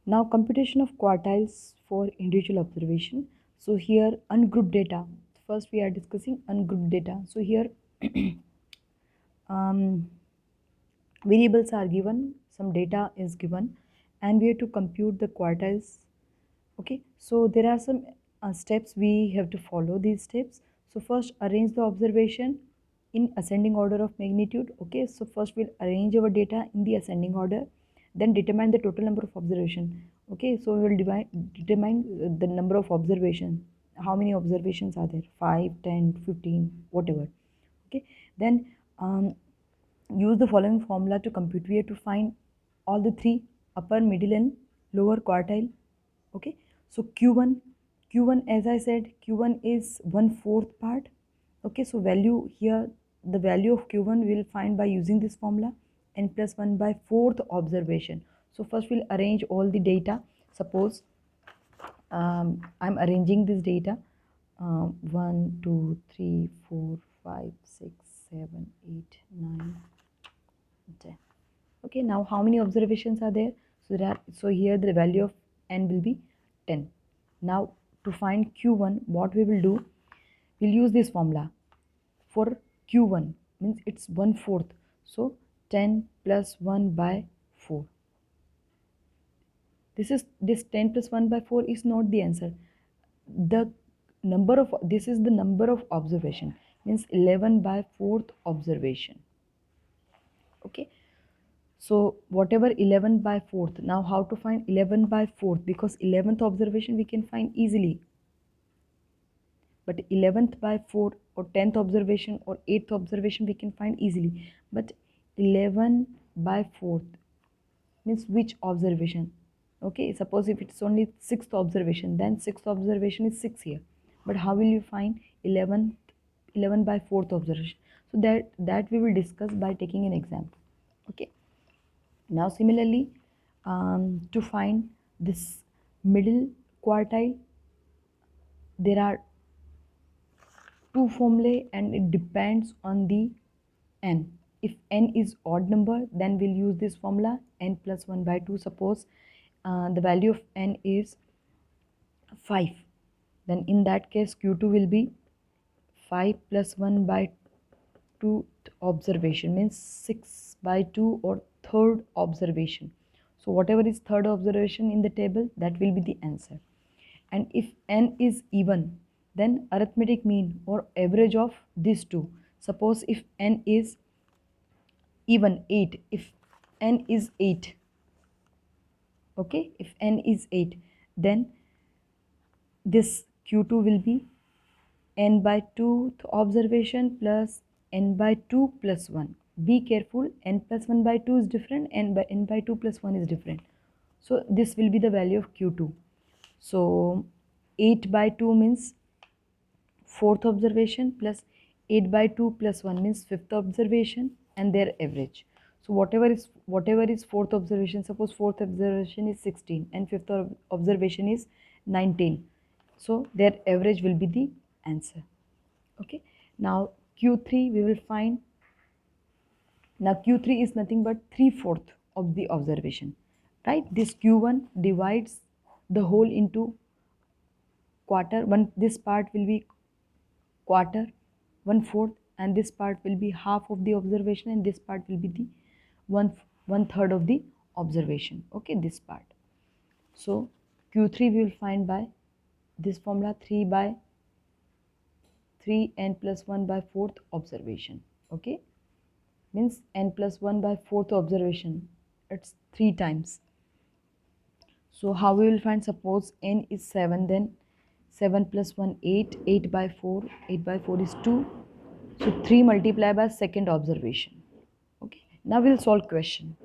Now computation of quartiles for individual observation. So here ungrouped data. First we are discussing ungrouped data. So here um, variables are given, some data is given, and we have to compute the quartiles. Okay, so there are some steps we have to follow these steps. So first arrange the observation in ascending order of magnitude. Okay, so first we'll arrange our data in the ascending order, then determine the total number of observation. Okay, so we will determine the number of observation, how many observations are there, 5, 10, 15, whatever. Okay, then use the following formula to compute. We have to find all the three, upper, middle and lower quartile. Okay, so q1 as I said, q1 is 1/4 part. Okay, so value here, the value of q1 we will find by using this formula, n plus 1 by 4th observation. So first we'll arrange all the data. Suppose I'm arranging this data, 1 2 3 4 5 6 7 8 9 10. Okay, now how many observations are there? So here the value of n will be 10. Now to find q1, what we will do, we'll use this formula. For q1 means it's 1/4, so 10 plus 1 by 4. This 10 plus 1 by 4 is not the answer. The number of, this is the number of observation, means 11 by 4th observation. Okay, so whatever 11 by 4th, now how to find 11 by 4th, because 11th observation we can find easily, but 11th by 4 or 10th observation or 8th observation we can find easily, but 11 by 4th means which observation? Okay, suppose if it's only 6th observation, then 6th observation is 6 here, but how will you find 11 by 4th observation? So that we will discuss by taking an example. Okay, now similarly, to find this middle quartile, there are two formulae and it depends on the n. If n is odd number, then we'll use this formula, n plus 1 by 2. Suppose the value of n is 5, then in that case q2 will be 5 plus 1 by 2 observation, means 6 by 2 or third observation. So whatever is third observation in the table, that will be the answer. And if n is even, then arithmetic mean or average of these two. Suppose if n is even 8, if n is 8, okay, if n is 8, then this q2 will be n by 2th observation plus n by 2 plus 1. Be careful, n plus 1 by 2 is different, n by 2 plus 1 is different. So this will be the value of q2. So 8 by 2 means 4th observation plus 8 by 2 plus 1 means 5th observation and their average. So whatever is 4th observation, suppose 4th observation is 16 and 5th observation is 19. So their average will be the answer. Okay, now q3 we will find. Now q3 is nothing but 3/4 of the observation, right? This q1 divides the whole into quarter. This part will be quarter, 1/4, and this part will be half of the observation, and this part will be the one third of the observation. Okay, this part. So q3 we will find by this formula, 3 by 3 n plus 1 by 4th observation. Okay, means n plus 1 by 4th observation, it's 3 times. So how we will find? Suppose n is 7, then 7 plus 1 8, 8 by 4, 8 by 4 is 2. So 3 multiplied by second observation. Okay, now we'll solve question.